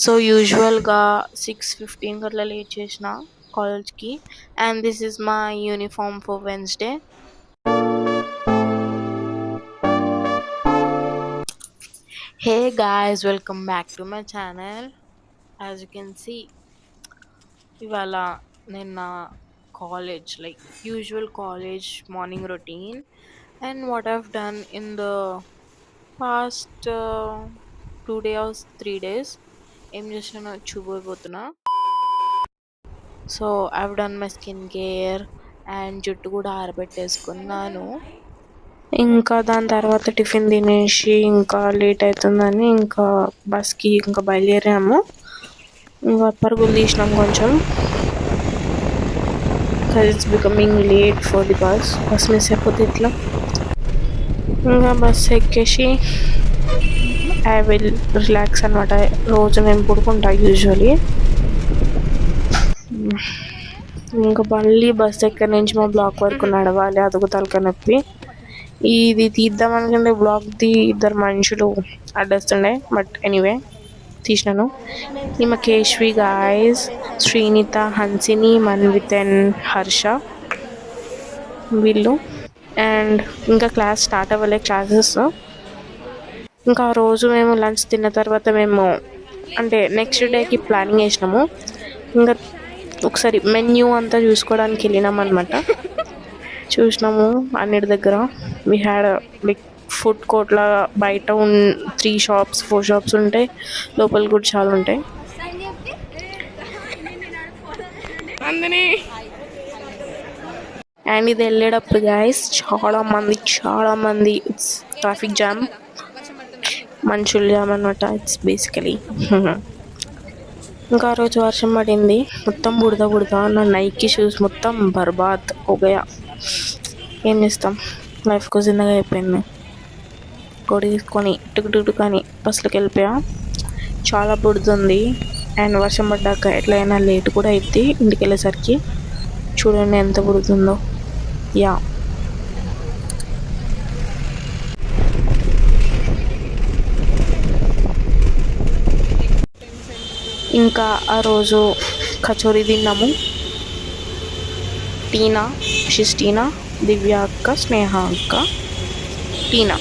So యూజువల్గా 6:15 అట్లా late చేసిన కాలేజ్కి. And this is my uniform for Wednesday. Hey guys, welcome back to my channel. As you can see, ఇవాళ నేను నా college like usual college morning routine and what have done in the past 2 days 3 days ఏం చేసినా చూపిపోతున్నా. So I've done my skin care and జుట్టు కూడా ఆరబెట్టేసుకున్నాను. ఇంకా దాని తర్వాత టిఫిన్ తినేసి ఇంకా లేట్ అవుతుందని ఇంకా బస్కి ఇంకా బయలుదేరాము. ఇంకా పరుగులు తీసినాం కొంచెం, because it's becoming late for the bus miss అయిపోతే ఇట్లా. ఇంకా బస్ ఎక్కేసి ఐ విల్ రిలాక్స్ అనమాట. రోజు నేను పడుకుంటా యూజువలీ. ఇంకా మళ్ళీ బస్ ఎక్కడి నుంచి మా బ్లాక్ వరకు నడవాలి, అదుగు తలకాయ నొప్పి. ఇది తీద్దాం అనుకుంటే బ్లాక్ది ఇద్దరు మనుషులు అడ్డొస్తుండే, బట్ ఎనీవే తీసినాను. ఈమె కేశ్వి గాయస్, శ్రీనిత, హన్సిని, మన్విత్ అండ్ హర్ష వీళ్ళు. అండ్ ఇంకా క్లాస్ స్టార్ట్ అవ్వలే క్లాసెస్. ఇంకా ఆ రోజు మేము లంచ్ తిన్న తర్వాత మేము అంటే నెక్స్ట్ డేకి ప్లానింగ్ వేసినాము. ఇంకా ఒకసారి మెన్యూ అంతా చూసుకోవడానికి వెళ్ళినాం అనమాట. చూసినాము అన్నిటి దగ్గర. వీ హ్యాడ్ లైక్ ఫుడ్ కోర్ట్లా బయట 3 shops 4 shops ఉంటాయి, లోపల కూడా చాలా ఉంటాయి. అండ్ ఇది వెళ్ళేటప్పుడు గాయస్ చాలా మంది ఇట్స్ ట్రాఫిక్ జామ్, మనుషులు జామ్ అనమాట. ఇట్స్ బేసికలీ ఇంకా ఆ రోజు వర్షం పడింది, మొత్తం బుడద. నా నైకి షూస్ మొత్తం బర్బాద్ ఓగయా. ఏం చేస్తాం, లైఫ్కు చిన్నగా అయిపోయింది. కొడి తీసుకొని టుకు కానీ బస్సులోకి వెళ్ళిపోయా. చాలా బుడుతుంది అండ్ వర్షం పడ్డాక ఎట్లయినా లేట్ కూడా అవుద్ది ఇంటికి వెళ్ళేసరికి. చూడండి ఎంత బుడుతుందో. యా, ఇంకా ఆ రోజు కచోరీ తిన్నాము. టీనా, టీనా, దివ్య అక్క, స్నేహ అక్క, టీనా.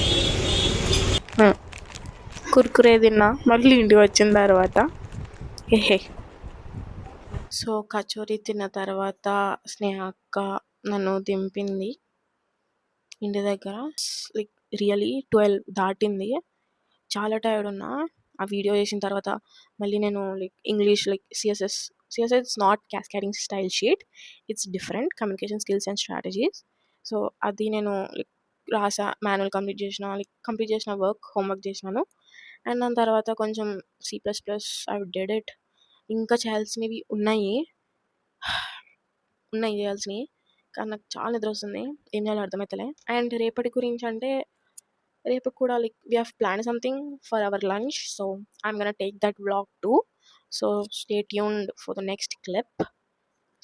కుర్కురే తిన్నా మళ్ళీ ఇంటికి వచ్చిన తర్వాత. సో కచోరీ తిన్న తర్వాత స్నేహ అక్క నన్ను దింపింది ఇంటి దగ్గర. లైక్ రియలీ 12 దాటింది. చాలా టైర్డ్ ఉన్నా. ఆ వీడియో చేసిన తర్వాత మళ్ళీ నేను like English like CSS it's not cascading style sheet, it's different communication skills and strategies. So అది నేను లైక్ రాసా, మాన్యువల్ కంప్లీట్ చేసిన హోంవర్క్ చేసినాను. అండ్ దాని తర్వాత కొంచెం C++ ఐ డెడ్ ఇట్. ఇంకా చేయాల్సినవి ఉన్నాయి చేయాల్సినవి, కానీ నాకు చాలా నిద్ర వస్తుంది, ఏం చేయాలో అర్థమవుతలే. అండ్ రేపటి గురించి అంటే రేపు కూడా like we have plan something for hour lunch. So I'm gonna take that vlog two. So stay tuned for the next clip.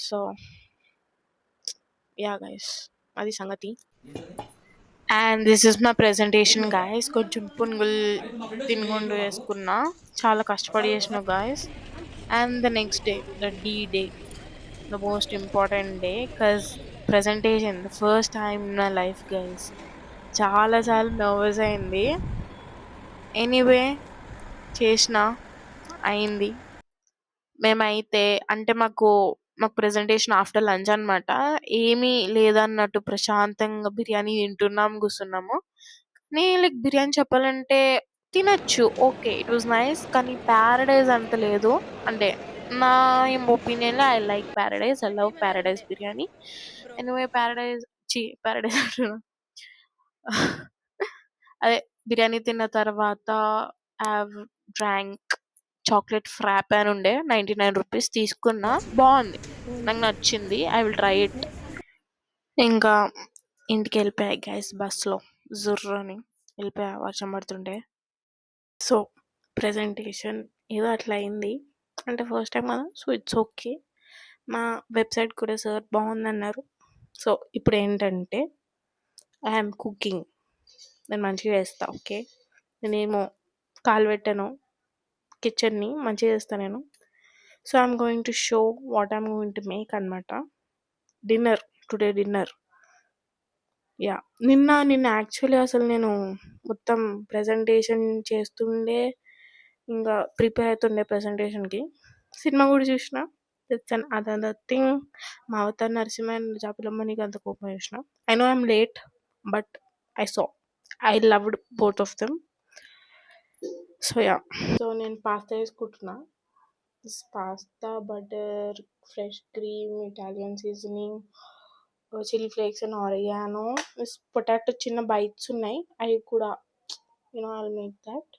So yeah guys, అది సంగతి. And this is my presentation guys. కొంచెం పునుగులు తినుకుంటూ వేసుకున్నా, చాలా కష్టపడి చేసిన guys. And the next day, the D-Day, the most important day, because presentation the first time in my life guys. చాలా నర్వస్ అయింది. ఎనీవే చేసిన, అయింది. మేమైతే అంటే మాకు ప్రెజెంటేషన్ ఆఫ్టర్ లంచ్ అనమాట. ఏమీ లేదన్నట్టు ప్రశాంతంగా బిర్యానీ తింటున్నాం, కూర్చున్నాము. కానీ లైక్ బిర్యానీ చెప్పాలంటే తినచ్చు, ఓకే, ఇట్ వాజ్ నైస్. కానీ ప్యారడైజ్ అంత లేదు. అంటే నా ఒపీనియన్లో I like Paradise, I love Paradise biryani. Anyway Paradise అంటున్నా. అదే బిర్యానీ తిన్న తర్వాత హ్యావ్ డ్రాంక్ చాక్లెట్ ఫ్రాప్ అని ఉండే 99 రూపీస్ తీసుకున్నా. బాగుంది, నాకు నచ్చింది, ఐ విల్ ట్రై ఇట్. ఇంకా ఇంటికి వెళ్ళిపోయాయి గైస్, బస్లో జుర్రని వెళ్ళిపోయా, వర్షం పడుతుండే. సో ప్రెజెంటేషన్ ఏదో అట్లా అయింది, అంటే ఫస్ట్ టైం కదా, సో ఇట్స్ ఓకే. మా వెబ్సైట్ కూడా సార్ బాగుందన్నారు. సో ఇప్పుడు ఏంటంటే ఐఎమ్ కుకింగ్, నేను మంచిగా చేస్తా, ఓకే. నేనేమో కాలు పెట్టాను, కిచెన్‌ని మంచిగా చేస్తా నేను. So, I'm going to show what I'm going to make అనమాట. Today dinner. యాహ్! నిన్న యాక్చువల్లీ అసలు నేను మొత్తం ప్రెజెంటేషన్ చేస్తుండే, ఇంకా ప్రిపేర్ అవుతుండే ప్రెజెంటేషన్‌కి. సినిమా కూడా చూసిన. It's an another thing. మా 'అవతార్ నరసింహ' అండ్ 'జాబిలమ్మ' నీకు అంత కోపం చూసిన. I know I'm late, but I saw. I loved both of them. So yeah! So నేను పాస్తా చేసుకుంటున్నా. This pasta, butter, fresh cream, Italian seasoning, chilli flakes and oregano. This potato చిన్న bytes ఉన్నాయి. అవి కూడా I'll make that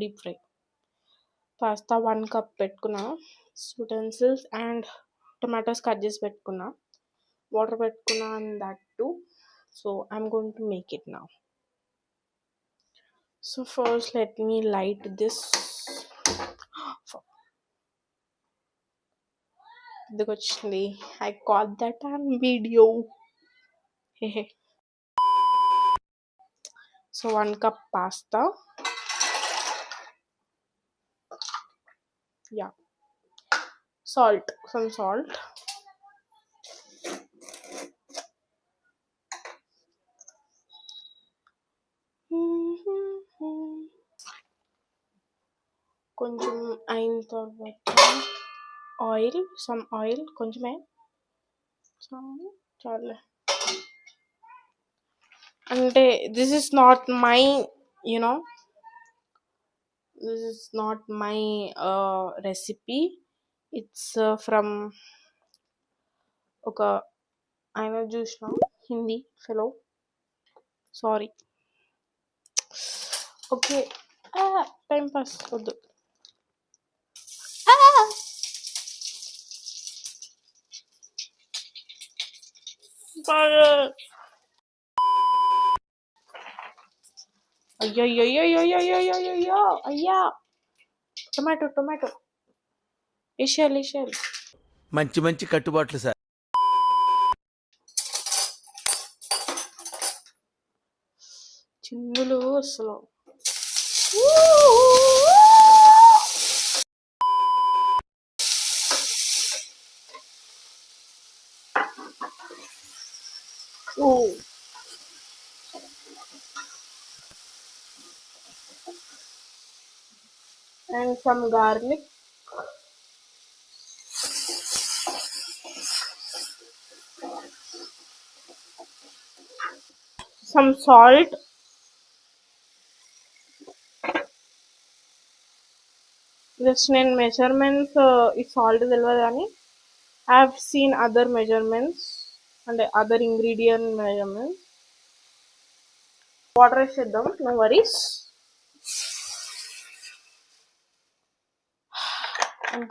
deep fry. Pasta 1 cup పెట్టుకున్నా. Utensils and tomatoes cut చేసి పెట్టుకున్నా. Water పెట్టుకున్నా and that two. So I'm going to make it now. So first let me light this. ఇదిగొచ్చింది. I caught that on video. Hehe. So 1 cup pasta. Yeah. Some salt. కొంచెం అయిన తర్వాత some oil కొంచెమే చాలే. అంటే this is not my recipe. It's from ఒక ఆయన చూసిన Hindi fellow. Sorry. Okay. Time pass వద్దు. అయ్యో అయ్యా. టొమాటో ఏషియాలి. మంచి మంచి కట్టుబాట్లు సార్. చిన్నులు అసలు. And some garlic. Some salt. Just నేను మెజర్మెంట్స్ ఈ సాల్ట్ తెలియదు కానీ I have seen other measurements, అంటే అదర్ ఇంగ్రీడియంట్ మెజర్మెంట్స్. వాటర్ వేసేద్దాం, నో వరీస్.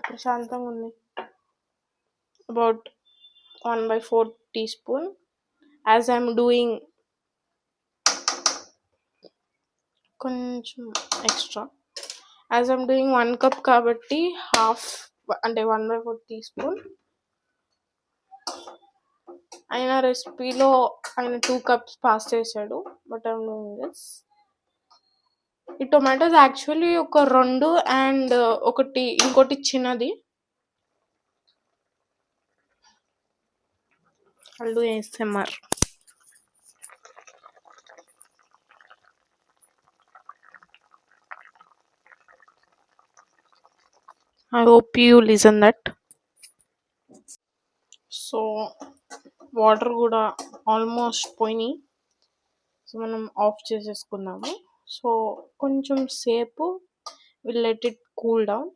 ప్రశాంతంగా ఉంది. About 1/4 teaspoon. As I'm doing కొంచెం extra. As I'm doing 1 cup కాబట్టి హాఫ్, అంటే 1/4 teaspoon. ఆయన రెసిపీలో ఆయన 2 cups పాస్ చేశాడు, బట్ ఐఎమ్ డూయింగ్ దిస్. ఈ టొమాటోస్ యాక్చువల్లీ ఒక 2 అండ్ ఇంకోటి చిన్నది. I'll do ASMR. I hope you listen that. So water కూడా ఆల్మోస్ట్ పోయినాయి. సో మనం ఆఫ్ చేసేసుకుందాము. సో కొంచెం సేపు will let it cool down,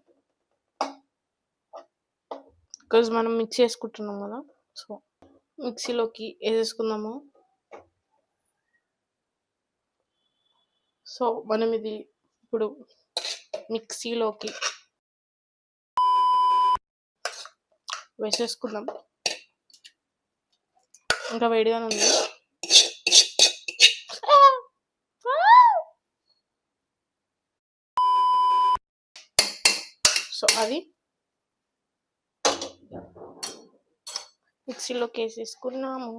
because మనం మిక్స్ చేసుకుంటున్నాం కదా. సో మిక్సీలోకి వేసేసుకుందాము. సో మనం ఇది ఇప్పుడు మిక్సీలోకి వేసేసుకుందాం. ఇంకా వేడిగానే ఉంది. సో అది మిక్సీలోకి వేసేసుకున్నాము.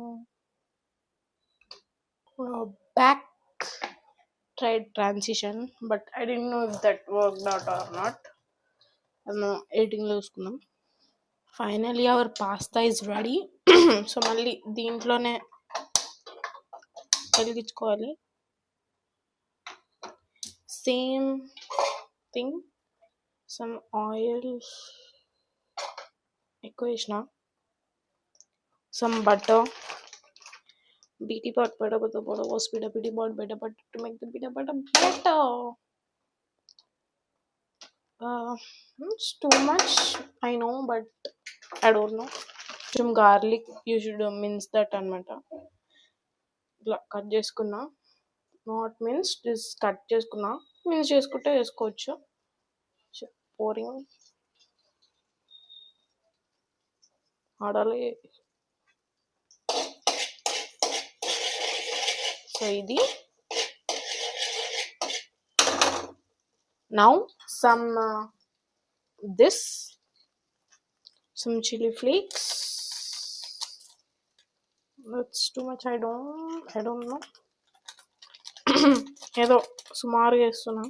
Back tried transition, but I didn't know if that worked out or not. Editing లో చూసుకుందాం. Finally our pasta is ready. So మళ్ళీ దీంట్లోనే వెలిగించుకోవాలి. సేమ్ థింగ్, సమ్ ఆయిల్ ఎక్కువ వేసిన, some butter, BT pot butter, butter, butter, was pita BT pot better, but to make the pita butter better. It's too much, I know, but I don't know. Some garlic, you should mince that anamata. Cut చేసుకున్నా, not minced, just cut చేసుకున్నా. Mince చేసుకుంటే వేసుకోవచ్చు. Pouring ఆడాలి. So ఇది. Now some this, some chili flakes. That's too much. I don't know. ఏదో సుమారుగా వేస్తున్నా.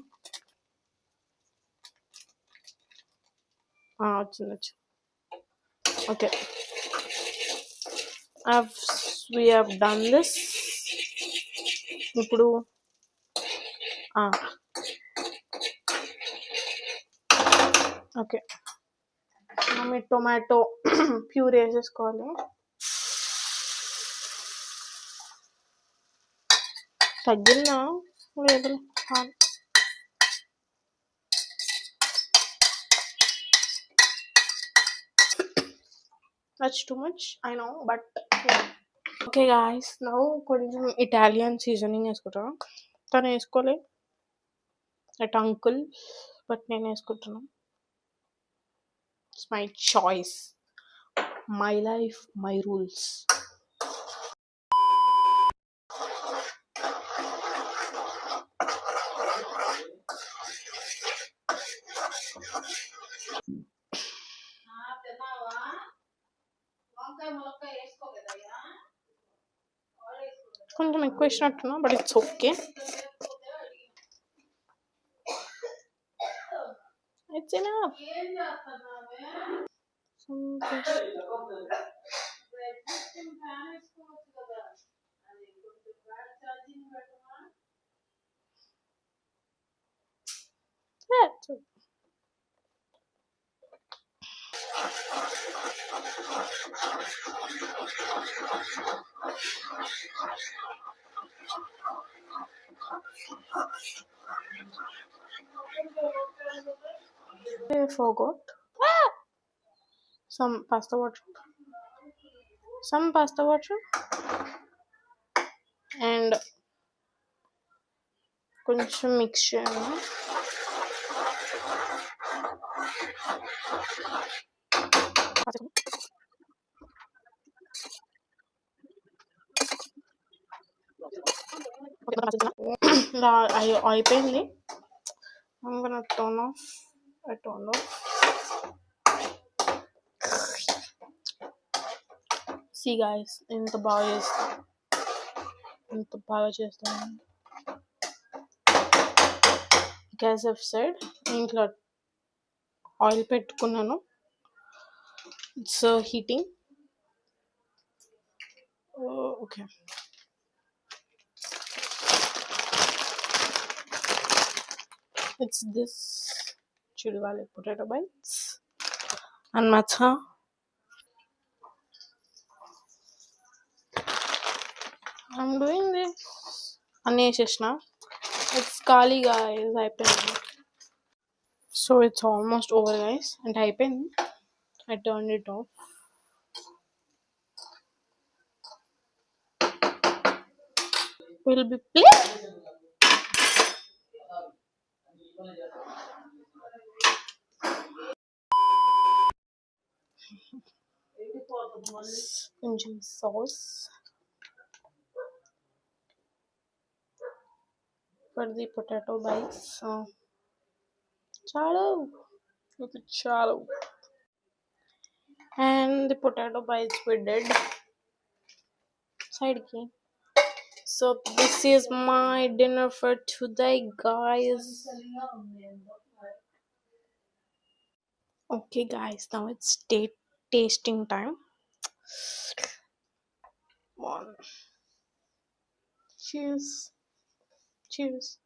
వచ్చింది. Okay, we have done this. ఇప్పుడు ఓకే, టొమాటో ప్యూరీ వేసేసుకోవాలి. తగ్గిందా లేదు? That's too much, I know, but yeah. Okay guys, now కొంచెం ఇటాలియన్ సీజనింగ్ వేసుకుంటా. తను వేసుకోలే అట్ అంకుల్, బట్ నేను వేసుకుంటున్నాను. It's my choice, my life, my rules. కొంచెం ఎక్కువ వేసినట్టున్నా, but it's okay. It's enough. I forgot some pasta water, and కొంచెం మిక్స్ చేయాలి. అయిపోయింది. I'm gonna turn off. I turned off. See guys, ఎంత బాగా చేస్తాను. As I've said, ఇంట్లో ఆయిల్ పెట్టుకున్నాను. It's heating. Okay, it's this chili wale potato bites and matcha. I'm doing this anesheshna. It's kali guys, అయిపోయింది. So it's almost over guys, and అయిపోయింది. I turned it off. Will be play. కొంచెం sauce for the potato bites. Chalo, look at chalo. And the potato bites we did. Side ki So this is my dinner for today, guys. Okay, guys, now it's tasting time. One, cheers, cheers.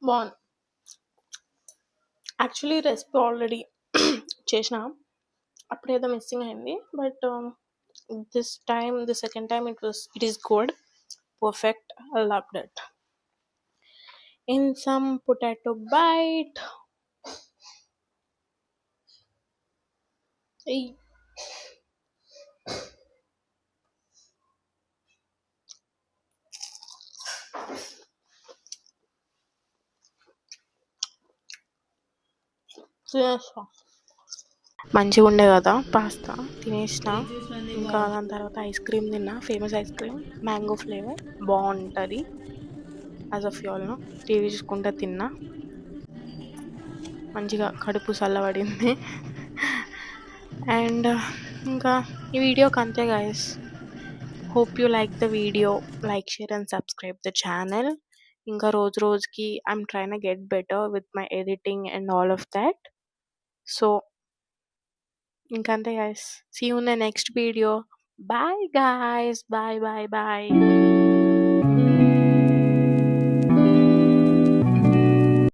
One. Actually recipe already చేసిన అప్పుడేదో missing అయింది but this time the second time it is good perfect I loved it in some potato bite మంచిగా ఉండే కదా pasta తినేసిన ఇంకా దాని తర్వాత ఐస్ క్రీమ్ తిన్నా famous ice cream mango flavour బాగుంటుంది యాజ్ ఆఫ్ యూల్ను టీవీ చూసుకుంటూ తిన్నా మంచిగా కడుపు చల్లబడింది అండ్ ఇంకా ఈ వీడియోకి అంతే guys hope you like the video like share and subscribe the channel ఇంకా రోజు రోజుకి I'm trying get better with my editing and all of that so ఇంకంతే guys see you in the next video bye guys bye bye bye